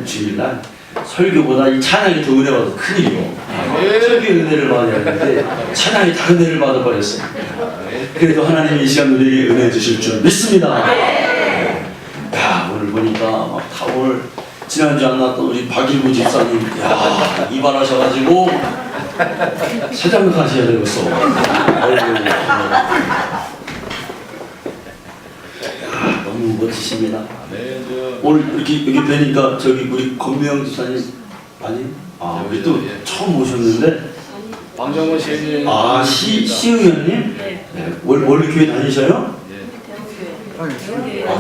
이번에 주일날 설교보다 이 찬양이 더 은혜 받아서 큰일이고 설교의 은혜를 받아야 하는데 찬양이 다 은혜를 받아버렸어요. 그래도 하나님이 이 시간 우리에게 은혜 주실 줄 믿습니다. 야, 오늘 보니까 막 다 오늘 지난주 안 나왔던 우리 박일구 집사님, 야, 이발하셔가지고 세장 가셔야 되겠어. 야, 너무 멋지십니다. 오늘 이렇게 여기 뵈니까 저기 우리 권미영 집사님 아니? 아, 우리 또 처음 오셨는데. 방정원 시의원님. 아, 시의원님? 네. 원래 교회 다니셔요? 아,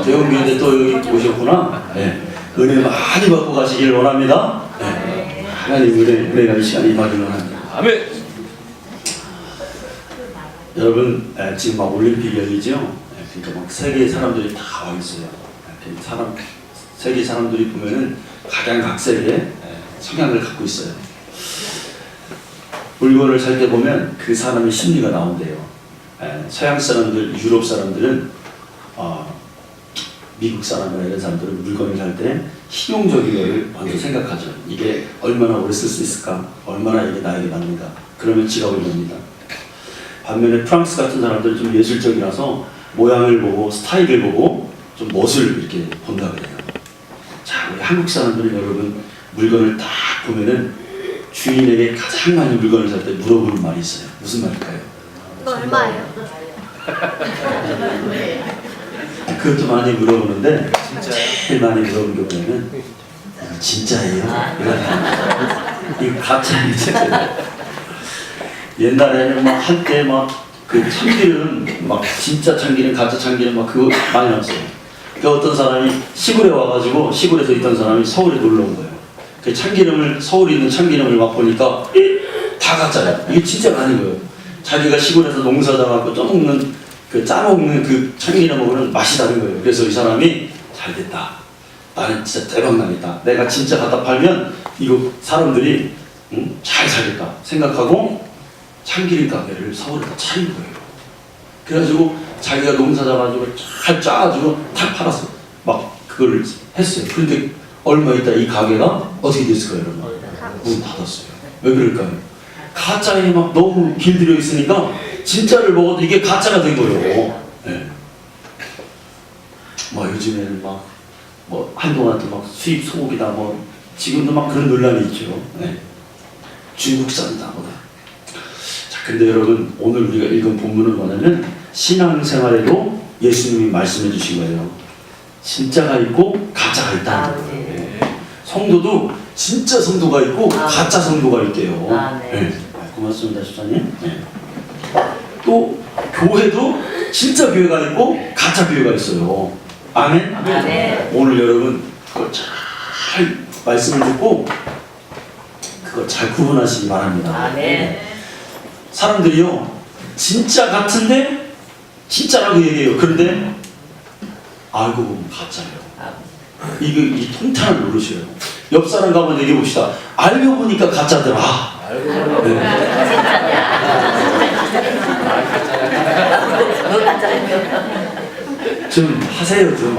대원교회인데 또 여기 오셨구나. 네. 은혜 많이 받고 가시길 원합니다. 네. 하나님 은혜가 이 시간에 임하길 원합니다. 아멘. 여러분, 지금 막 올림픽 열리죠? 그러니까 막 세계 사람들이 다 와 있어요. 세계 사람들이 보면은 각양각색의 성향을 갖고 있어요. 물건을 살 때 보면 그 사람의 심리가 나온대요. 서양 사람들, 유럽 사람들은 미국 사람이나 이런 사람들은 물건을 살 때 실용적인 것을 먼저 생각하죠. 이게 얼마나 오래 쓸 수 있을까? 얼마나 이게 나에게 맞는가? 그러면 지갑을 엽니다. 반면에 프랑스 같은 사람들은 좀 예술적이라서 모양을 보고 스타일을 보고 좀 멋을 이렇게 본다 그래요. 자, 우리 한국 사람들은 여러분 물건을 딱 보면은 주인에게 가장 많이 물건을 살 때 물어보는 말이 있어요. 무슨 말일까요? 이거 얼마예요? 그것도 많이 물어보는데 제일 많이 물어보는 게 뭐냐면 이거 진짜예요? 이거 가짜인지. 옛날에는 막 한때 막 그 참기름 막 진짜 참기름 가짜 참기름 막 그거 많이 나왔어요. 그러니까 어떤 사람이 시골에 와가지고 시골에서 있던 사람이 서울에 놀러 온 거예요. 그 참기름을 서울에 있는 참기름을 막 보니까 다 가짜야. 이게 진짜가 아니고요. 자기가 시골에서 농사져갖고 떠먹는 그 짜먹는 그 참기름하고는 맛이 다른 거예요. 그래서 이 사람이 잘 됐다. 나는 진짜 대박 나겠다. 내가 진짜 갖다 팔면 이거 사람들이 잘 살겠다 생각하고 참기름 가게를 서울에다 차린 거예요. 그래가지고 자기가 농사 져가지고 잘 짜가지고 다 팔았어. 막 그걸 했어요. 그런데 얼마 있다 이 가게가 어떻게 됐을까요, 여러분? 문 닫았어요. 왜 그럴까요? 가짜에 막 너무 길들여 있으니까 진짜를 먹어도 이게 가짜가 된 거예요. 네. 뭐 요즘에는 막 뭐 한동안 또 막 수입 소고기다 뭐 지금도 막 그런 논란이 있죠. 네. 중국산이다 뭐다. 자, 근데 여러분 오늘 우리가 읽은 본문은 뭐냐면 신앙생활에도 예수님이 말씀해 주신 거예요. 진짜가 있고 가짜가 있다. 네. 성도도 진짜 성도가 있고 가짜 성도가 있대요. 네. 고맙습니다, 집사님. 네. 또 교회도 진짜 교회가 있고 가짜 교회가 있어요. 아멘? 아멘. 오늘 여러분 그걸 잘 말씀을 듣고 그걸 잘 구분하시기 바랍니다. 아멘. 사람들이요 진짜 같은데 진짜라고 얘기해요. 그런데 알고 보면 가짜예요. 이 통탄을 모르셔요. 옆 사람 가면 얘기해 봅시다. 알고 보니까 가짜더라. 좀 하세요 좀.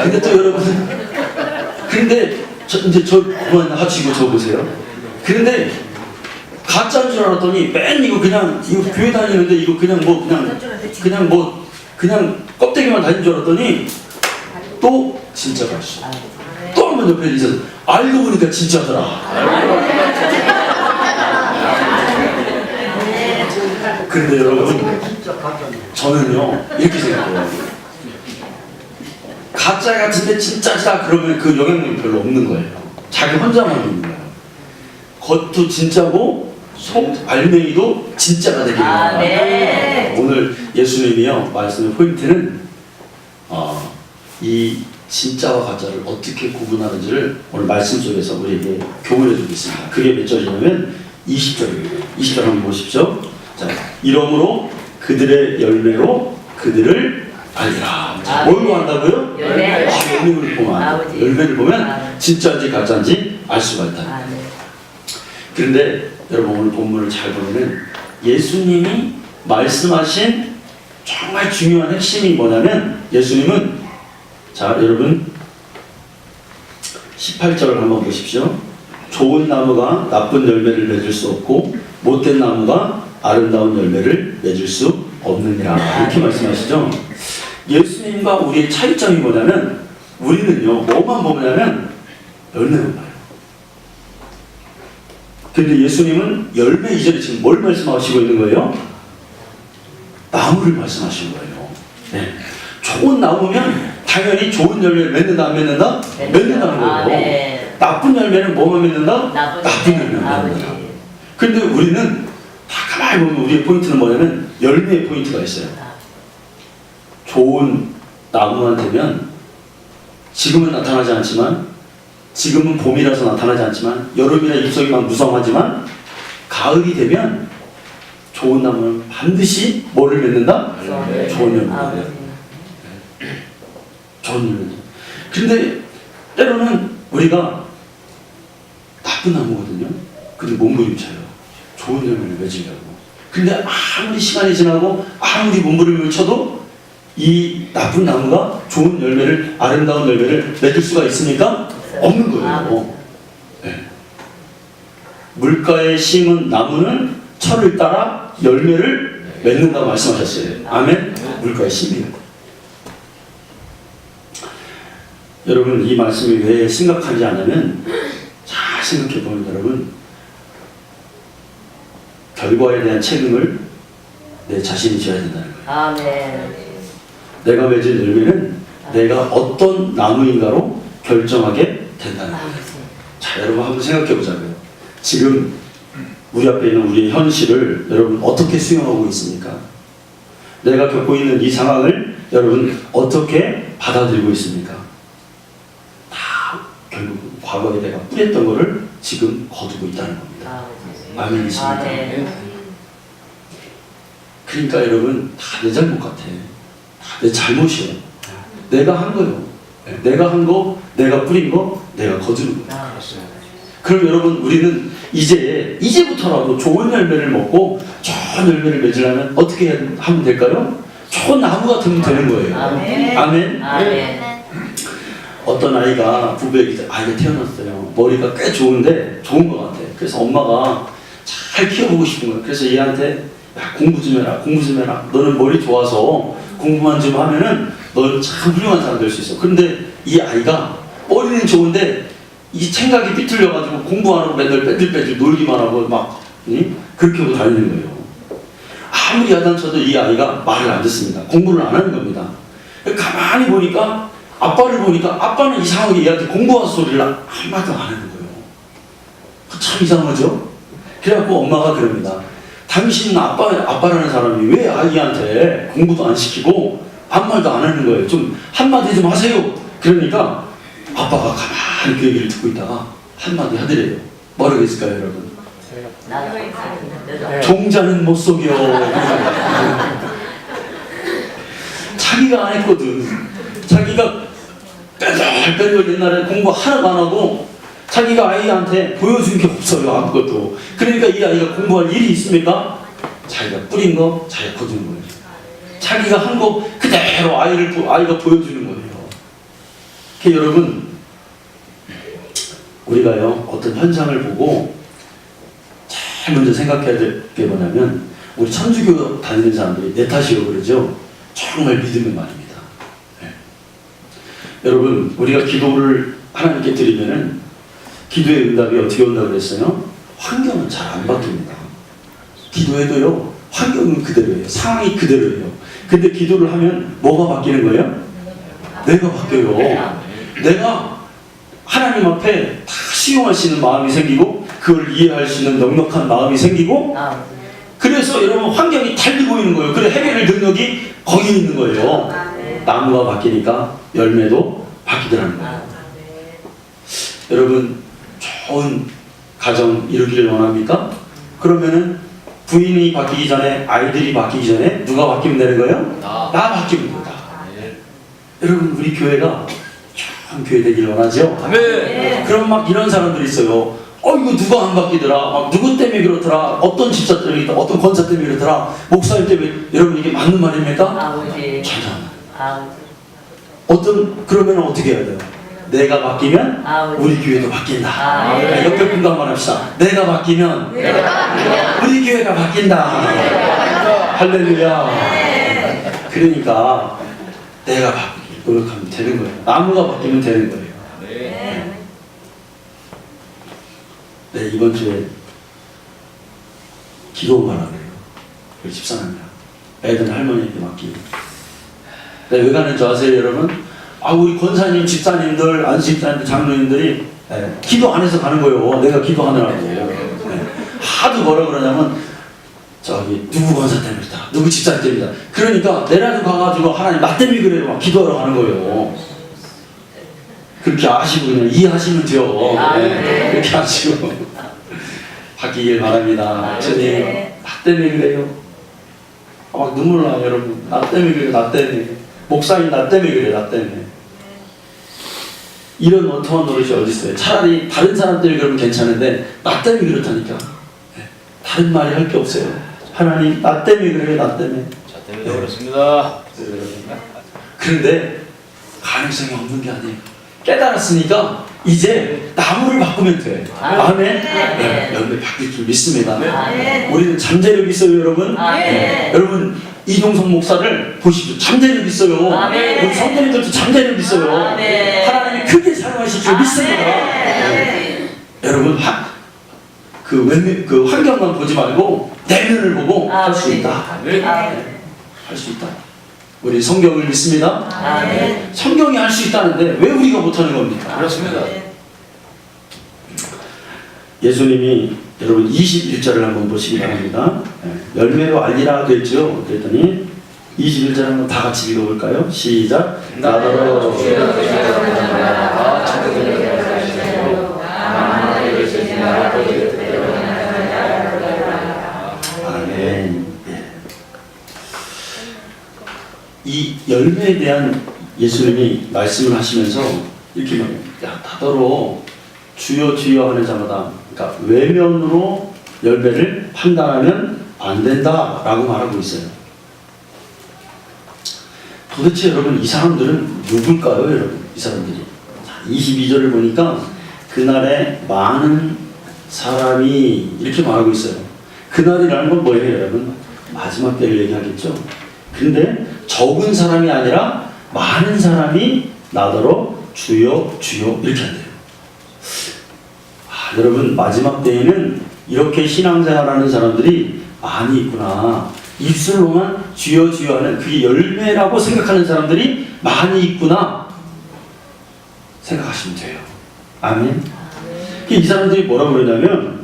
근데 또 여러분 근데 이제 저 그만 하시고 저 보세요. 그런데 가짜인 줄 알았더니 맨 이거 그냥 이거 교회 다니는데 이거 그냥 그냥 껍데기만 다닌 줄 알았더니 또 진짜가 있어. 또 한 번 옆에 있어서 알고 보니까 진짜더라. 그런데 여러분 저는요 이렇게 생각해요. 가짜 같은데 진짜다 그러면 그 영향력이 별로 없는 거예요. 자기 혼자만 있는 거예요. 겉도 진짜고 속 알맹이도 진짜가 되길 바랍니다. 네. 오늘 예수님이요 말씀의 포인트는 이 진짜와 가짜를 어떻게 구분하는지를 오늘 말씀 속에서 우리에게 교훈해 주고 있습니다. 그게 몇 절이냐면 20절입니다. 20절 한번 보십시오. 자, 이러므로 그들의 열매로 그들을 알리라. 뭘로 한다고요? 열매를 보면 열매를 보면 진짜인지 가짜인지 알 수가 있다. 그런데 여러분 오늘 본문을 잘 보면 예수님이 말씀하신 정말 중요한 핵심이 뭐냐면 예수님은 자 여러분 18절을 한번 보십시오. 좋은 나무가 나쁜 열매를 맺을 수 없고 못된 나무가 아름다운 열매를 맺을 수 없느니라. 이렇게 말씀하시죠. 예수님과 우리의 차이점이 뭐냐면 우리는요 뭐만 보냐면 열매만 봐요. 근데 예수님은 열매 이전에 지금 뭘 말씀하시고 있는 거예요? 나무를 말씀하시는 거예요. 네. 좋은 나무면 당연히 좋은 열매를 맺는다 안 맺는다? 맺는다는 거예요. 네. 나쁜 열매는 뭐만 맺는다? 나쁜 열매를 맺는다. 아버지. 근데 우리는 다 가만히 보면 우리의 포인트는 뭐냐면 열매의 포인트가 있어요. 좋은 나무한테면 지금은 나타나지 않지만 지금은 봄이라서 나타나지 않지만 여름이나 잎속이 막 무성하지만 가을이 되면 좋은 나무는 반드시 뭐를 맺는다? 좋은 열매를 맺는다. 좋은 열매. 근데 때로는 우리가 나쁜 나무거든요. 근데 몸부림쳐요. 좋은 열매를 맺으려고. 근데 아무리 시간이 지나고 아무리 몸부림을 쳐도 이 나쁜 나무가 좋은 열매를 아름다운 열매를 맺을 수가 있습니까? 없는 거예요. 네. 물가에 심은 나무는 철을 따라 열매를 맺는다고 말씀하셨어요. 아멘? 물가에 심으면. 여러분 이 말씀이 왜 심각한지 아냐면 잘 생각해 보면 여러분 결과에 대한 책임을 내 자신이 져야 된다는 거예요. 아멘. 내가 맺은 열매는 내가 어떤 나무인가로 결정하게 된다는 거예요. 자, 여러분 한번 생각해 보자고요. 지금 우리 앞에 있는 우리의 현실을 여러분 어떻게 수용하고 있습니까? 내가 겪고 있는 이 상황을 여러분 어떻게 받아들이고 있습니까? 다 결국 과거에 내가 뿌렸던 거를 지금 거두고 있다는 겁니다. 아멘이십니까? 그러니까 여러분 다 내 잘못 같아. 다 내 잘못이에요. 내가 한 거예요. 내가 한 거, 내가 뿌린 거, 내가 거두는 거예요. 그럼 여러분 우리는 이제부터라도 좋은 열매를 먹고 좋은 열매를 맺으려면 어떻게 하면 될까요? 좋은 나무가 되면 되는 거예요. 아멘. 아멘. 아멘. 어떤 아이가 부부에게 아이가 태어났어요. 머리가 꽤 좋은데 좋은 것 같아. 그래서 엄마가 잘 키워보고 싶은 거예요. 그래서 얘한테 야, 공부 좀 해라, 공부 좀 해라. 너는 머리 좋아서 공부만 좀 하면은 너는 참 훌륭한 사람 될 수 있어. 그런데 이 아이가 머리는 좋은데 이 생각이 삐뚤려가지고 공부 안 하고 맨날 빼들빼들 놀기만 하고 막 그렇게 하고 다니는 거예요. 아무리 야단쳐도 이 아이가 말을 안 듣습니다. 공부를 안 하는 겁니다. 가만히 보니까 아빠를 보니까 아빠는 이상하게 얘한테 공부하는 소리를 한마디도 안 하는 거예요. 참 이상하죠? 그래갖고 엄마가 그럽니다. 당신 아빠라는 사람이 왜 아이한테 공부도 안 시키고 아무 말도 안 하는 거예요. 좀 한마디 좀 하세요. 그러니까 아빠가 가만히 그 얘기를 듣고 있다가 한마디 하더래요. 뭐라고 했을까요, 여러분? 종자는 못 속여. 자기가 안 했거든. 자기가 빼들 옛날에 공부 하나도 안 하고 자기가 아이한테 보여준 게 없어요. 아무것도. 그러니까 이 아이가 공부할 일이 있습니까? 자기가 뿌린 거 자기가 거두는 거예요. 자기가 한 거 그대로 아이가 보여주는 거예요. 그러니까 여러분 우리가요 어떤 현상을 보고 제일 먼저 생각해야 될 게 뭐냐면 우리 천주교 다니는 사람들이 내 탓이라고 그러죠. 정말 믿음의 말입니다. 네. 여러분 우리가 기도를 하나님께 드리면은 기도의 응답이 어떻게 온다고 그랬어요? 환경은 잘 안 바뀝니다. 기도해도요 환경은 그대로예요. 상황이 그대로예요. 근데 기도를 하면 뭐가 바뀌는 거예요? 내가 바뀌어요. 내가 하나님 앞에 다 수용할 수 있는 마음이 생기고 그걸 이해할 수 있는 넉넉한 마음이 생기고 그래서 여러분 환경이 달리 보이는 거예요. 그래 해결할 능력이 거기 있는 거예요. 나무가 바뀌니까 열매도 바뀌더라는 거예요. 여러분 좋은 가정 이루기를 원합니까? 그러면은 부인이 바뀌기 전에 아이들이 바뀌기 전에 누가 바뀌면 되는 거예요? 나 바뀌면 된다. 여러분 우리 교회가 좋은 교회 되기를 원하죠? 아멘. 그럼 막 이런 사람들이 있어요. 이거 누가 안 바뀌더라. 막 누구 때문에 그렇더라. 어떤 집사 때문에 그렇더라. 어떤 권사 때문에 그렇더라. 목사님 때문에. 여러분 이게 맞는 말입니까? 아버지. 전혀 안 맞아요. 그러면 어떻게 해야 돼요? 내가 바뀌면 우리 교회도 바뀐다. 옆에 분과 한번 합시다. 내가 바뀌면 우리 교회가 바뀐다. 할렐루야. 그러니까 내가 바뀌길 노력하면 되는 거예요. 나무가 바뀌면 되는 거예요. 네, 이번 주에 기도만 하래요. 우리 집사람이랑 애들 할머니에게 맡기고. 네, 왜 가는 줄 아세요, 여러분? 우리 권사님, 집사님들, 안수집사님들, 장로님들이 기도 안 해서 가는 거예요. 내가 기도하느라고. 하도 뭐라 그러냐면 저기 누구 권사 때문이다, 누구 집사 때문이다. 그러니까 내라도 가가지고 하나님 나 때문에 그래요. 막 기도하러 가는 거예요. 그렇게 아시고 그냥 이해하시면 돼요. 그렇게 아시고 바뀌길 바랍니다. 주님, 나 때문에 그래요. 막 눈물 나요, 여러분. 나 때문에 그래요. 나 때문에. 목사님 나 때문에 그래요. 나 때문에. 이런 어떠한 노릇이 어디 있어요? 차라리 다른 사람들이 그러면 괜찮은데 나 때문에 그렇다니까. 다른 말이 할 게 없어요. 하나님 나 때문에 그래요. 나 때문에. 자, 때문에 그렇습니다. 그런데 가능성이 없는 게 아니에요. 깨달았으니까 이제 나무를 바꾸면 돼. 아멘. 열매 바뀔 줄 믿습니다. 우리는 잠재력 있어요, 여러분. 여러분 이동성 목사를 보시죠. 잠재력 있어요. 우리 성도님들도 잠재력 있어요. 하나님이 크게 사용하실 줄 믿습니다. 여러분 그 환경만 보지 말고 내면을 보고 할 수 있다. 할 수 있다. 우리 성경을 믿습니다. 성경이 할 수 있다는데 왜 우리가 못하는 겁니까? 그렇습니다. 예수님이 여러분 21절을 한번 보시기 바랍니다. 열매로 알리라 그랬죠. 그랬더니 21절 한번 다 같이 읽어볼까요? 시작. 나더러 아멘. 이 열매에 대한 예수님이 말씀을 하시면서 이렇게 말해요. 야, 나더러 주여 주여 하는 자마다, 그러니까 외면으로 열매를 판단하면 안 된다라고 말하고 있어요. 도대체 여러분 이 사람들은 누굴까요, 여러분? 이 사람들이. 자, 22절을 보니까 그날에 많은 사람이 이렇게 말하고 있어요. 그날이라는 건 뭐예요, 여러분? 마지막 때를 얘기하겠죠. 근데 적은 사람이 아니라 많은 사람이 나더러 주여 주여 이렇게 한대요. 여러분 마지막 때에는 이렇게 신앙생활하는 사람들이 많이 있구나. 입술로만 주여 주여 하는 그게 열매라고 생각하는 사람들이 많이 있구나 생각하시면 돼요. 아멘. 이 사람들이 뭐라고 그러냐면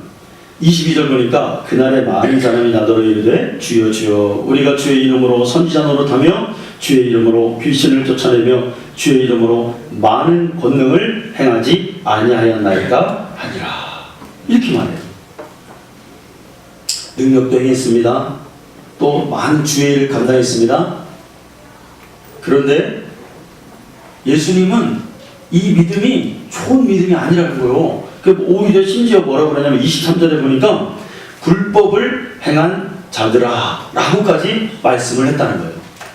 22절 보니까 그날에 많은 사람이 나더러 이르되 주여 주여 우리가 주의 이름으로 선지자 노릇하며 주의 이름으로 귀신을 쫓아내며 주의 이름으로 많은 권능을 행하지 아니하였나이까 하니라. 이렇게 말해요. 능력도 행했습니다. 또 많은 주의 일을 감당했습니다. 그런데 예수님은 이 믿음이 좋은 믿음이 아니라는 거예요. 오히려 심지어 뭐라고 그러냐면 23절에 보니까 굴법을 행한 자들아 라고까지 말씀을 했다는 거예요.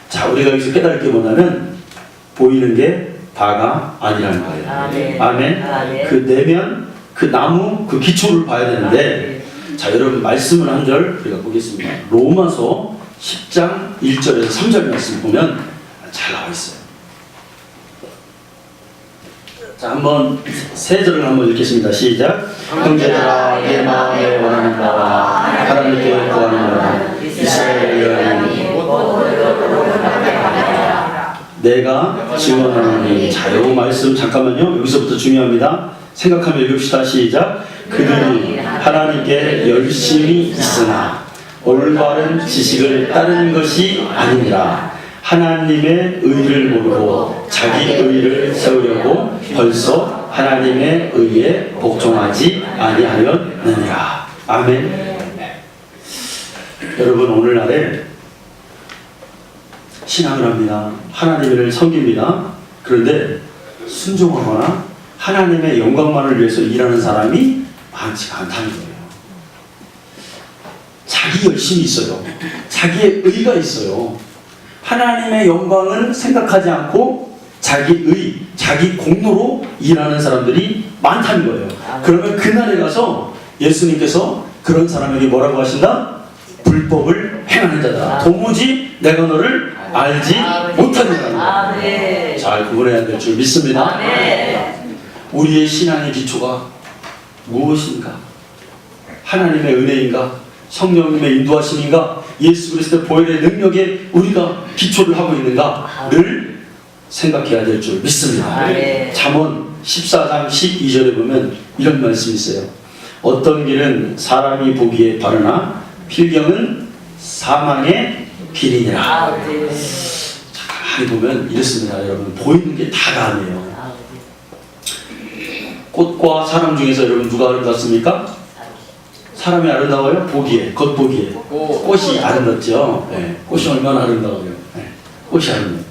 자, 우리가 여기서 깨달을 게 뭐냐면 보이는 게 다가 아니라는 거예요. 아멘. 그 내면, 그 나무, 그 기초를 봐야 되는데 자, 여러분 말씀을 한 절 우리가 보겠습니다. 로마서 10장 1절에서 3절 말씀 보면 잘 나와 있어요. 자, 한번 세 절을 한번 읽겠습니다. 시작. 형제들아 내 마음에 원하는 바와 하나님께 구하는 바와 이스라엘의 여인이 내가 증언하노니 자요 말씀 잠깐만요. 여기서부터 중요합니다. 생각하며 읽읍시다. 시작. 그들이 하나님께 열심히 있으나 올바른 지식을 따르는 것이 아니니라. 하나님의 의를 모르고 자기 의를 세우려고 벌써 하나님의 의에 복종하지 아니하였느니라. 아멘. 네. 여러분 오늘날에 신앙을 합니다. 하나님을 섬깁니다. 그런데 순종하거나 하나님의 영광만을 위해서 일하는 사람이 많지가 않다는 거예요. 자기 열심이 있어요. 자기의 의가 있어요. 하나님의 영광을 생각하지 않고 자기 자기 공로로 일하는 사람들이 많다는 거예요. 그러면 그날에 가서 예수님께서 그런 사람에게 뭐라고 하신다? 불법을 행하는 자다. 도무지 내가 너를 알지 못하느라. 잘 구분해야 될 줄 믿습니다. 우리의 신앙의 기초가 무엇인가? 하나님의 은혜인가? 성령님의 인도하심인가? 예수 그리스도의 보혈의 능력에 우리가 기초를 하고 있는가를 생각해야 될 줄 믿습니다. 잠언 14장 12절에 보면 이런 말씀이 있어요. 어떤 길은 사람이 보기에 바르나 필경은 사망의 길이니라. 가만히 보면 이렇습니다. 여러분, 보이는 게 다가 아니에요. 꽃과 사람 중에서 여러분 누가 아름답습니까? 사람이 아름다워요? 보기에, 겉보기에. 꽃이 아름답죠. 네. 꽃이 얼마나 아름다워요. 네. 꽃이 아름다워요.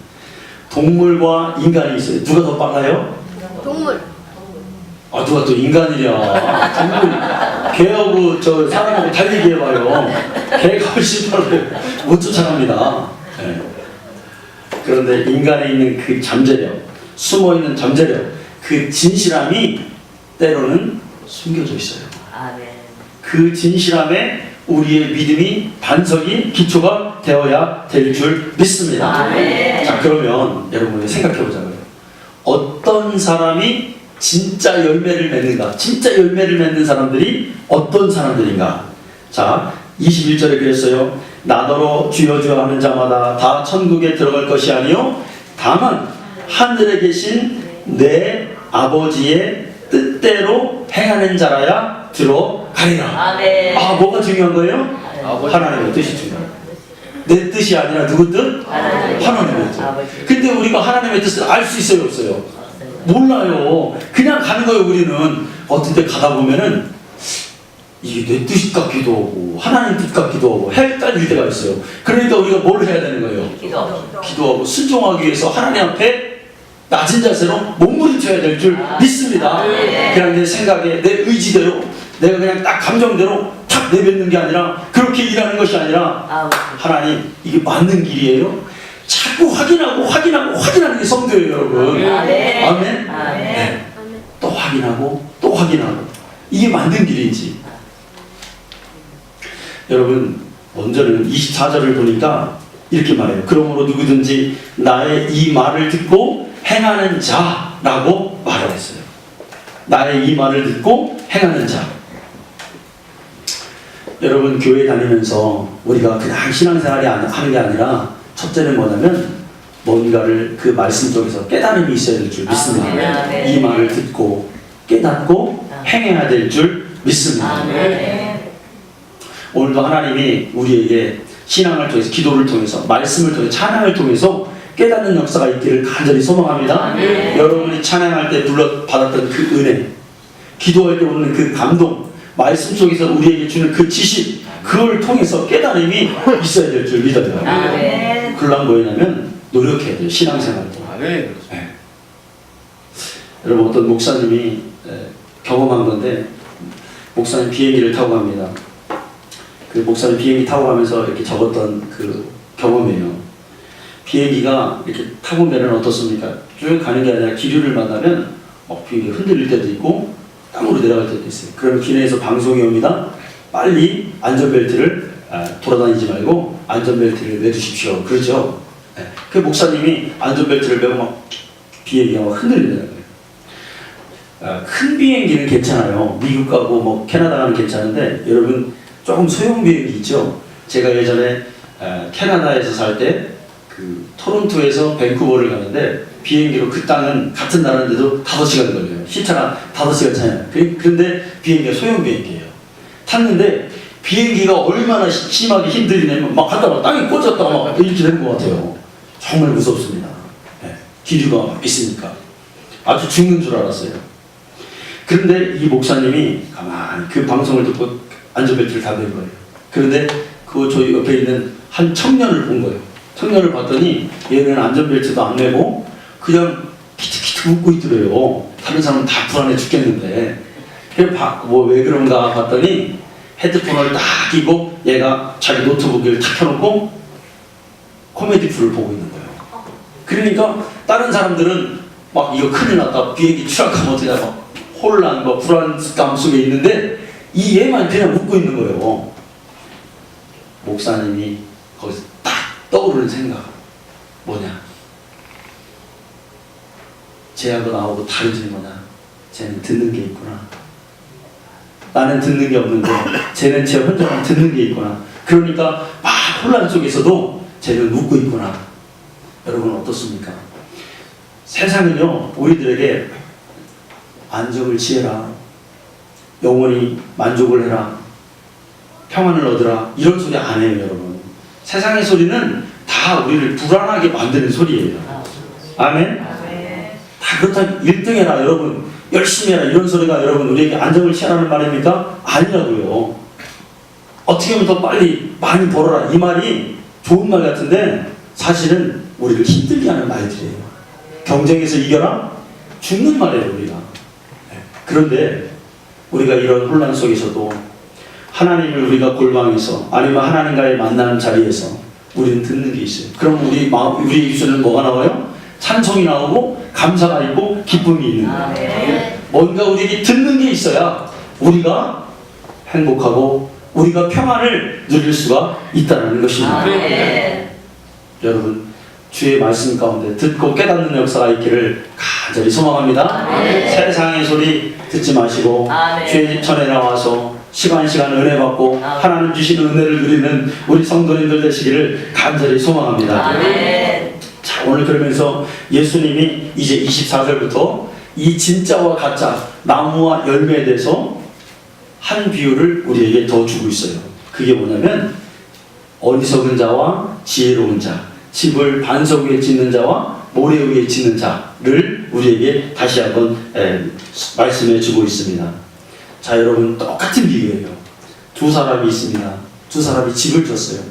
동물과 인간이 있어요. 누가 더 빨라요? 동물. 아, 누가 또 인간이냐. 동물, 개하고 저 사람하고 달리기 해봐요. 개가 훨씬 빨라요. 못 쫓아갑니다. 네. 그런데 인간에 있는 그 잠재력, 숨어있는 잠재력, 그 진실함이 때로는 숨겨져 있어요. 그 진실함에 우리의 믿음이 반석이 기초가 되어야 될 줄 믿습니다. 자, 그러면 여러분 생각해보자고요. 어떤 사람이 진짜 열매를 맺는가? 진짜 열매를 맺는 사람들이 어떤 사람들인가? 자, 21절에 그랬어요. 나더러 주여 주여 하는 자마다 다 천국에 들어갈 것이 아니요 다만 하늘에 계신 내 아버지의 뜻대로 행하는 자라야 들어가리라. 아, 뭐가 중요한 거예요? 하나님의 뜻이 중요해요. 내 뜻이 아니라 누구 뜻? 하나님의 뜻. 근데 우리가 하나님의 뜻을 알 수 있어요, 없어요? 몰라요. 그냥 가는 거예요. 우리는 어떤 때 가다 보면은 이게 내 뜻 같기도 하고 하나님 뜻 같기도 하고 헷갈릴 때가 있어요. 그러니까 우리가 뭘 해야 되는 거예요? 기도하고 순종하기 위해서 하나님 앞에 낮은 자세로 몸부림쳐야 될 줄 믿습니다. 그냥 내 생각에 내 의지대로 내가 그냥 딱 감정대로 탁 내뱉는 게 아니라 그렇게 일하는 것이 아니라 하나님 이게 맞는 길이에요? 자꾸 확인하는 게 성도예요, 여러분. 아멘. 네. 또 확인하고 이게 맞는 길인지. 여러분, 먼저는 24절을 보니까 이렇게 말해요. 그러므로 누구든지 나의 이 말을 듣고 행하는 자라고 말을 했어요. 나의 이 말을 듣고 행하는 자. 여러분, 교회 다니면서 우리가 그냥 신앙생활이 하는 게 아니라 첫째는 뭐냐면 뭔가를 그 말씀 속에서 깨달음이 있어야 될 줄 믿습니다. 이 말을 듣고 깨닫고 행해야 될 줄 믿습니다. 오늘도 하나님이 우리에게 신앙을 통해서, 기도를 통해서, 말씀을 통해서, 찬양을 통해서 깨닫는 역사가 있기를 간절히 소망합니다. 여러분이 찬양할 때 받았던 그 은혜, 기도할 때 오는 그 감동, 말씀 속에서 우리에게 주는 그 지식, 그걸 통해서 깨달음이 있어야 될 줄 믿어요. 그러려면 뭐냐면 노력해야 돼요. 신앙생활 때. 네. 여러분, 어떤 목사님이 경험한 건데, 목사님 비행기를 타고 갑니다. 그 목사님 비행기 타고 가면서 이렇게 적었던 그 경험이에요. 비행기가 이렇게 타고 내려면 어떻습니까? 쭉 가는 게 아니라 기류를 만나면 비행기가 흔들릴 때도 있고 땅으로 내려갈 때도 있어요. 그러면 기내에서 방송이 옵니다. 빨리 안전벨트를 돌아다니지 말고 안전벨트를 매두십시오. 그렇죠? 네. 그 목사님이 안전벨트를 매고 막 비행기가 막 흔들리더라고요. 큰 비행기는 괜찮아요. 미국 가고 뭐 캐나다 가는 괜찮은데 여러분 조금 소형 비행기 있죠? 제가 예전에 캐나다에서 살 때 그 토론토에서 밴쿠버를 가는데 비행기로 그 땅은 같은 나라인데도 5시간 걸려요. 시차가 5시간 차이나요. 그런데 비행기가 소형 비행기예요. 탔는데 비행기가 얼마나 심하게 힘들냐면 막 하다가 땅에 꽂혔다가 막 이렇게 되는 것 같아요. 정말 무섭습니다. 네. 기류가 있으니까 아주 죽는 줄 알았어요. 그런데 이 목사님이 가만히 그 방송을 듣고 안전벨트를 다 맨 거예요. 그런데 그 저희 옆에 있는 한 청년을 본 거예요. 청년을 봤더니 얘는 안전벨트도 안 매고 그냥 키트키트 웃고 있더래요. 다른 사람은 다 불안해 죽겠는데. 뭐 왜 그런가 봤더니 헤드폰을 딱 끼고 얘가 자기 노트북을 탁 켜놓고 코미디 프를 보고 있는 거예요. 그러니까 다른 사람들은 막 이거 큰일 났다, 비행기 추락하면 어떻게 하나 혼란과 불안감 속에 있는데 이 얘만 그냥 웃고 있는 거예요. 목사님이 거기서 딱 떠오르는 생각 뭐냐? 쟤하고 나하고 다른 점이 뭐냐? 쟤는 듣는 게 있구나. 나는 듣는 게 없는데 쟤는 쟤 혼자만 듣는 게 있구나. 그러니까 막 혼란 속에서도 쟤는 웃고 있구나. 여러분 어떻습니까? 세상은요 우리들에게 안정을 취해라, 영원히 만족을 해라, 평안을 얻으라 이런 소리 안 해요. 여러분 세상의 소리는 다 우리를 불안하게 만드는 소리예요. 아멘? 다 그렇다고 1등 해라, 여러분 열심히 해라 이런 소리가 여러분 우리에게 안정을 취하라는 말입니까? 아니라고요. 어떻게 하면 더 빨리 많이 벌어라 이 말이 좋은 말 같은데 사실은 우리를 힘들게 하는 말들이에요. 경쟁에서 이겨라? 죽는 말이에요 우리가. 그런데 우리가 이런 혼란 속에서도 하나님을 우리가 골방에서 아니면 하나님과의 만나는 자리에서 우리는 듣는 게 있어요. 그럼 우리 입술은 뭐가 나와요? 찬송이 나오고 감사가 있고 기쁨이 있는 거예요. 뭔가 우리에게 듣는 게 있어야 우리가 행복하고 우리가 평안을 누릴 수가 있다는 것입니다. 여러분 주의 말씀 가운데 듣고 깨닫는 역사가 있기를 간절히 소망합니다. 세상의 소리 듣지 마시고 주의 전에 나와서 시간 은혜 받고 하나님 주시는 은혜를 누리는 우리 성도님들 되시기를 간절히 소망합니다. 자, 오늘 그러면서 예수님이 이제 24절부터 이 진짜와 가짜 나무와 열매에 대해서 한 비유를 우리에게 더 주고 있어요. 그게 뭐냐면 어리석은 자와 지혜로운 자, 집을 반석 위에 짓는 자와 모래 위에 짓는 자를 우리에게 다시 한번 말씀해 주고 있습니다. 자, 여러분 똑같은 비유예요. 두 사람이 있습니다. 두 사람이 집을 졌어요.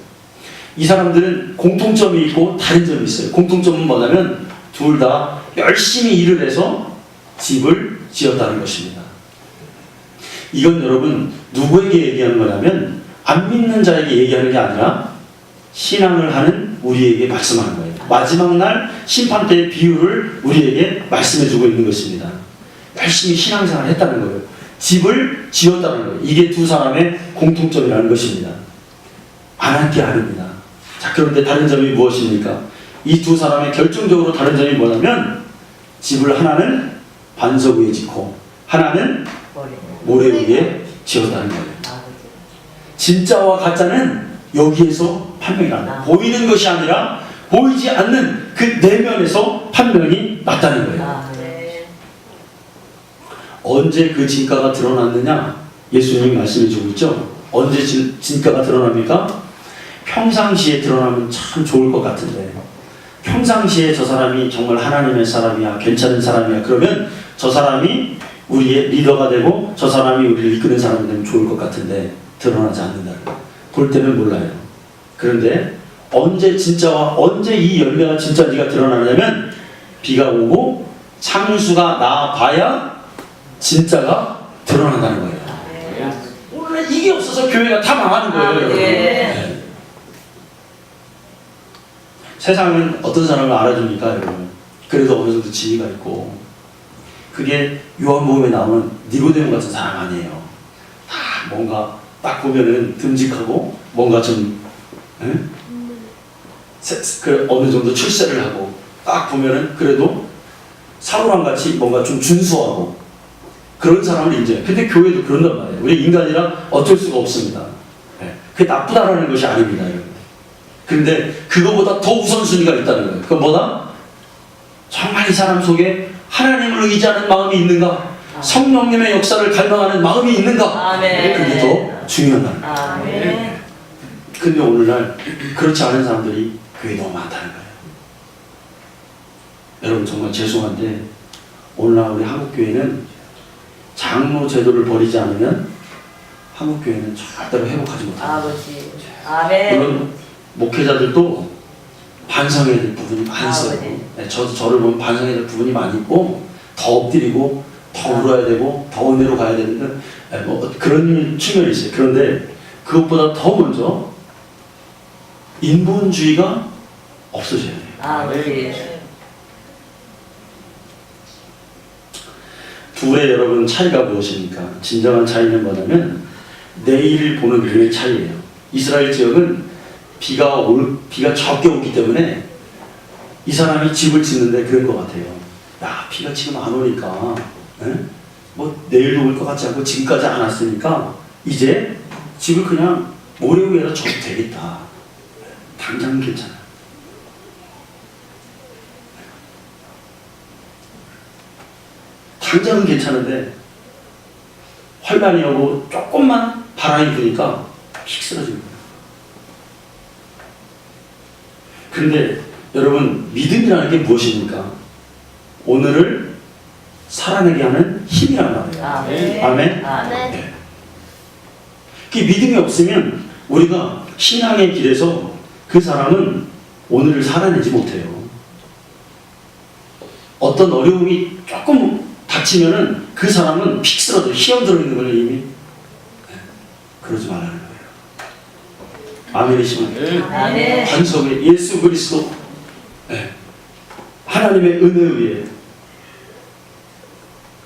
이 사람들은 공통점이 있고 다른 점이 있어요. 공통점은 뭐냐면 둘 다 열심히 일을 해서 집을 지었다는 것입니다. 이건 여러분 누구에게 얘기하는 거냐면 안 믿는 자에게 얘기하는 게 아니라 신앙을 하는 우리에게 말씀하는 거예요. 마지막 날 심판 때의 비유를 우리에게 말씀해주고 있는 것입니다. 열심히 신앙생활을 했다는 거예요. 집을 지었다는 거예요. 이게 두 사람의 공통점이라는 것입니다. 안 할 게 아닙니다. 자, 그런데 다른 점이 무엇입니까? 이 두 사람의 결정적으로 다른 점이 뭐냐면 집을 하나는 반석 위에 짓고 하나는 모래 위에 지었다는 거예요. 진짜와 가짜는 여기에서 판명이 난다. 보이는 것이 아니라 보이지 않는 그 내면에서 판명이 났다는 거예요. 언제 그 진가가 드러났느냐? 예수님이 말씀해 주고 있죠. 언제 진가가 드러납니까? 평상시에 드러나면 참 좋을 것 같은데 평상시에 저 사람이 정말 하나님의 사람이야, 괜찮은 사람이야, 그러면 저 사람이 우리의 리더가 되고 저 사람이 우리를 이끄는 사람이 되면 좋을 것 같은데 드러나지 않는다는 거예요. 볼 때는 몰라요. 그런데 언제 진짜와 언제 이 열매가 진짜인지가 드러나냐면 비가 오고 창수가 나봐야 진짜가 드러난다는 거예요. 원래 이게 없어서 교회가 다 망하는 거예요. 여러분. 네. 세상은 어떤 사람을 알아줍니까, 여러분? 그래도 어느 정도 지위가 있고, 그게 요한복음에 나오는 니고데모 같은 사람 아니에요. 다 뭔가 딱 보면은 듬직하고 뭔가 좀 어느 정도 출세를 하고 딱 보면은 그래도 사울왕 같이 뭔가 좀 준수하고 그런 사람을 인정해요. 근데 교회도 그런단 말이에요. 우리 인간이라 어쩔 수가 없습니다. 그게 나쁘다라는 것이 아닙니다, 여러분. 근데 그거보다 더 우선순위가 있다는 거예요. 그건 뭐다? 정말 이 사람 속에 하나님을 의지하는 마음이 있는가? 성령님의 역사를 갈망하는 마음이 있는가? 그게 더 중요하다는 거예요. 근데 오늘날 그렇지 않은 사람들이 교회에 너무 많다는 거예요. 여러분 정말 죄송한데 오늘날 우리 한국교회는 장로 제도를 버리지 않으면 한국교회는 절대로 회복하지 못합니다. 물론 목회자들도 반성해야 될 부분이 많이 있어요. 저도 저를 보면 반성해야 될 부분이 많이 있고 더 엎드리고 더 울어야 되고 더 은혜로 가야 되는데 뭐 그런 측면이 있어요. 그런데 그것보다 더 먼저 인본주의가 없어져야 돼요. 둘의 여러분 차이가 무엇입니까? 진정한 차이는 뭐냐면 내일 보는 눈의 차이예요. 이스라엘 지역은 비가 적게 오기 때문에 이 사람이 집을 짓는데 그런 것 같아요. 야, 비가 지금 안 오니까 뭐 내일도 올 것 같지 않고 지금까지 안 왔으니까 이제 집을 그냥 모래 위에다 져도 되겠다. 당장은 괜찮아. 당장은 괜찮은데 환란이 오고 조금만 바람이 부니까 픽 쓰러지는 거예요. 그런데 여러분, 믿음이라는 게 무엇입니까? 오늘을 살아내게 하는 힘이란 말이에요. 아멘. 아멘? 아멘. 네. 그 믿음이 없으면 우리가 신앙의 길에서 그 사람은 오늘을 살아내지 못해요. 어떤 어려움이 조금 닥치면은 그 사람은 픽 쓰러져 희염 들어있는 거예요, 이미. 네. 그러지 말라는 거예요. 아멘이시면 아멘. 반석의 예수 그리스도, 네. 하나님의 은혜 위에,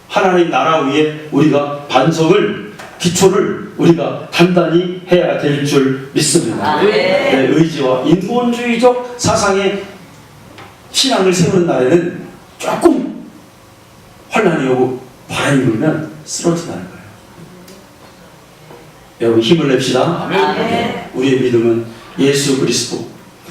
하나님 나라 위에 우리가 반석을, 기초를 우리가 단단히 해야 될 줄 믿습니다. 아멘. 네, 의지와 인본주의적 사상의 신앙을 세우는 날에는 조금 환란이 오고 바람이 불면 쓰러진다는 거예요. 여러분 힘을 냅시다. 아멘. 우리의 믿음은 예수 그리스도,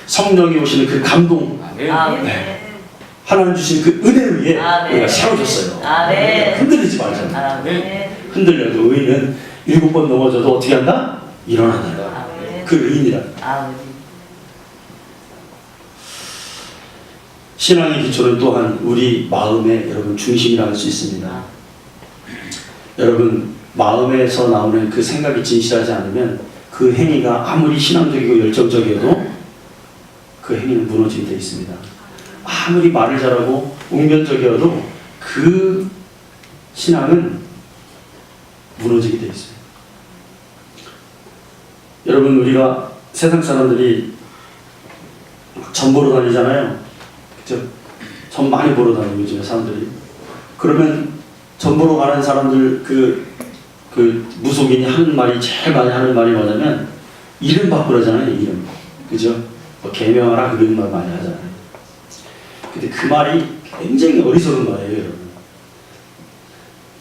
성령이 오시는 그 감동, 아멘. 네. 하나님 주신 그 은혜 위에 아멘. 우리가 세워졌어요. 아멘. 흔들리지 말잖아요. 아멘. 흔들려도 의인은 7번 넘어져도 어떻게 한다? 일어난다. 아멘. 그 의인이라. 아멘. 신앙의 기초는 또한 우리 마음의 여러분 중심이라 할 수 있습니다. 여러분 마음에서 나오는 그 생각이 진실하지 않으면 그 행위가 아무리 신앙적이고 열정적이어도 그 행위는 무너지게 되어 있습니다. 아무리 말을 잘하고 웅변적이어도 그 신앙은 무너지게 되어 있어요. 여러분 우리가 세상 사람들이 전 보러 다니잖아요. 그죠? 전 많이 보러 다니고 요즘에 사람들이. 그러면 전 보러 가는 사람들 그 무속인이 하는 말이 제일 많이 하는 말이 뭐냐면 이름 바꾸라잖아요. 이름. 그죠? 뭐 개명하라 그런 말 많이 하잖아요. 근데 그 말이 굉장히 어리석은 말이에요, 여러분.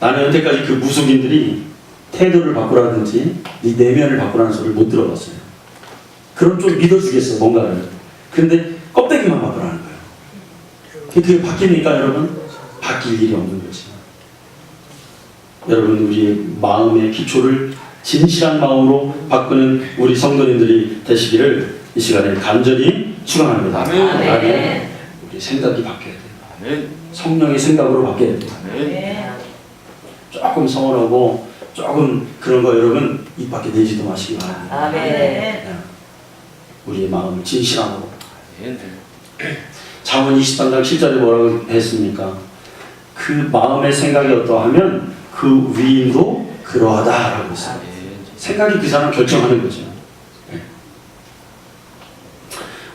나는 여태까지 그 무속인들이 태도를 바꾸라든지 이 내면을 바꾸라는 소리를 못 들어봤어요. 그럼 좀 믿어주겠어, 뭔가를. 근데 껍데기만 바꾸라는 거예요. 그게 바뀝니까, 여러분? 바뀔 일이 없는 거지. 여러분, 우리의 마음의 기초를 진실한 마음으로 바꾸는 우리 성도님들이 되시기를 이 시간에 간절히 축원합니다. 아멘. 우리 생각이 바뀌어야 돼요. 아멘. 성령의 생각으로 바뀌어야 돼요. 아멘. 조금 서운하고 조금 그런 거 여러분 입 밖에 내지도 마시기 바랍니다. 아멘. 네. 우리의 마음을 진실함으로. 아멘. 잠언 23장 7절에 뭐라고 했습니까? 그 마음의 생각이 어떠하면 그 위인도 그러하다라고 했어요. 생각이 그 사람 결정하는 거죠. 네.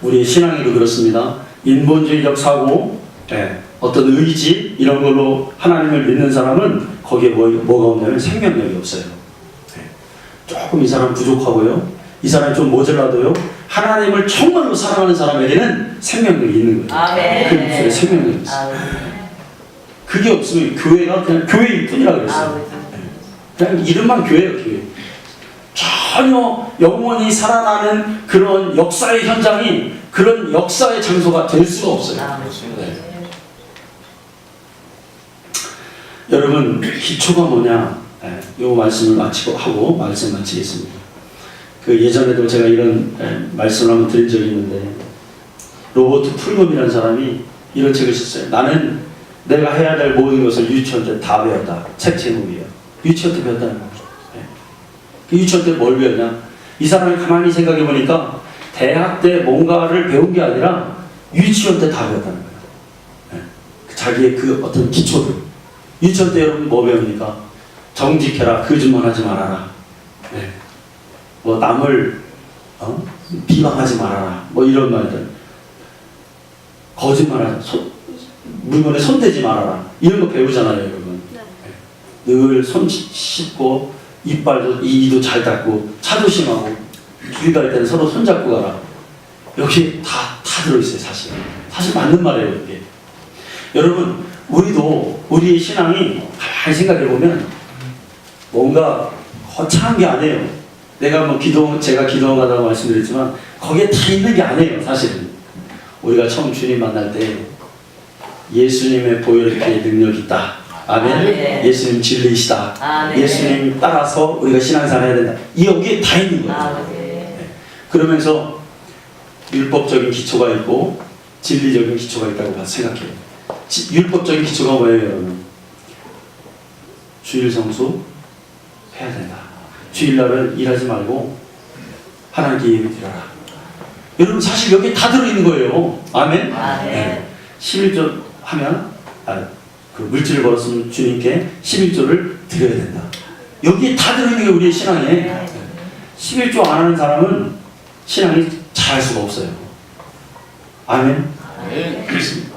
우리의 신앙에도 그렇습니다. 인본주의적 사고, 네. 어떤 의지 이런 걸로 하나님을 믿는 사람은 거기에 뭐가 없냐면 생명력이 없어요. 네. 조금 이 사람 부족하고요. 이 사람이 좀 모자라도요. 하나님을 정말로 사랑하는 사람에게는 생명력이 있는 거예요. 아멘. 그 목소리에 생명력이 있어요. 아멘. 그게 없으면 교회가 그냥 교회일 뿐이라 그랬어요. 그냥 이름만 교회예요, 교회. 전혀 영원히 살아나는 그런 역사의 현장이 그런 역사의 장소가 될 수가 없어요. 네. 여러분 기초가 뭐냐? 네, 이 말씀을 마치고 하고 말씀 마치겠습니다. 그 예전에도 제가 이런 말씀을 한번 드린 적이 있는데 로버트 풀먼이라는 사람이 이런 책을 썼어요. 나는 내가 해야 될 모든 것을 유치원 때 다 배웠다. 책 제목이에요. 유치원 때 배웠다는 거죠. 네. 그 유치원 때 뭘 배웠냐? 이 사람이 가만히 생각해 보니까 대학 때 뭔가를 배운 게 아니라 유치원 때 다 배웠다는 거예요. 네. 자기의 그 어떤 기초를. 유치원 때 여러분 뭐 배웁니까? 정직해라. 거짓말하지 말아라. 네. 뭐 남을 비방하지 말아라. 뭐 이런 말들. 거짓말하지. 물건에 손대지 말아라. 이런 거 배우잖아요, 여러분. 네. 늘 손 씻고 이빨도 이도 잘 닦고 차 조심하고 길 갈 때는 서로 손잡고 가라. 여기 다 들어있어요. 사실 맞는 말이에요. 이게. 여러분 우리도 우리의 신앙이 가만히 생각해 보면 뭔가 거창한 게 아니에요. 내가 뭐 제가 기도하다고 말씀드렸지만 거기에 다 있는 게 아니에요. 사실은 우리가 처음 주님 만날 때 예수님의 보혈의 능력이 있다. 아멘. 아멘. 예수님 진리이시다. 아멘. 예수님 따라서 우리가 신앙생활 해야 된다. 이 여기에 다 있는 거예요. 아멘. 그러면서 율법적인 기초가 있고 진리적인 기초가 있다고 생각해요. 율법적인 기초가 뭐예요, 여러분? 주일 성수 해야 된다. 주일날은 일하지 말고 하나님께 예배 드려라. 여러분 사실 여기 다 들어있는 거예요. 아멘. 아멘. 11조 하면 그 물질을 벌었으면 주님께 11조를 드려야 된다. 여기에 다 들어있는 게 우리의 신앙이에요. 11조 안 하는 사람은 신앙이 잘할 수가 없어요. 아멘. 그렇습니다.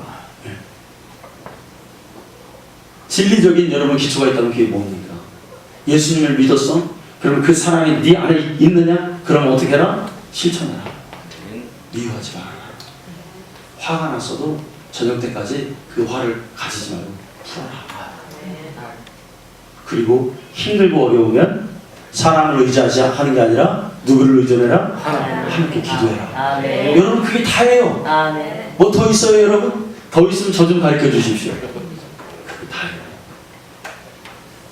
진리적인 여러분 기초가 있다면 그게 뭡니까? 예수님을 믿었어? 그러면 그 사랑이 네 안에 있느냐? 그러면 어떻게 해라? 실천해라. 미워하지 말아라. 화가 났어도 저녁 때까지 그 화를 가지지 말고 풀어라. 그리고 힘들고 어려우면 사람을 의지하지 하는 게 아니라 누구를 의존해라? 하나님께 기도해라. 아멘. 여러분 그게 다예요. 아멘. 뭐 더 있어요 여러분? 더 있으면 저 좀 가르쳐 주십시오. 그게 다예요.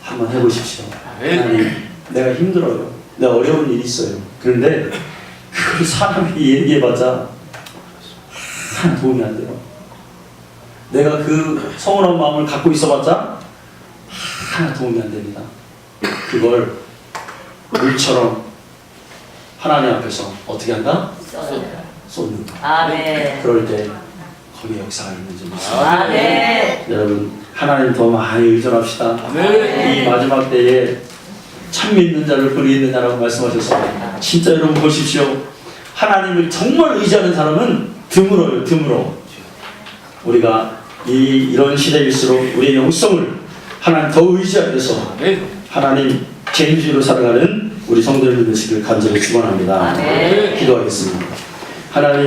한번 해보십시오. 하나님 내가 힘들어요. 내가 어려운 일이 있어요. 그런데 그걸 사람이 얘기해봤자 하나 도움이 안 돼요. 내가 그 서운한 마음을 갖고 있어봤자 하나 도움이 안 됩니다. 그걸 물처럼 하나님 앞에서 어떻게 한다? 쏟는다. 아멘. 그럴 때 거기에 역사가 있는지 믿습니다. 아멘. 여러분 하나님 더 많이 의존합시다. 아멘. 이 마지막 때에 참 믿는 자를 불이 있는 자라고 말씀하셨어요. 진짜 여러분 보십시오. 하나님을 정말 의지하는 사람은 드물어요. 드물어. 우리가 이런 시대일수록 우리의 영성을 하나님 더 의지하면서 하나님 개인주의로 살아가는 우리 성도들 되시길 간절히 축원합니다. 아멘. 기도하겠습니다. 하나님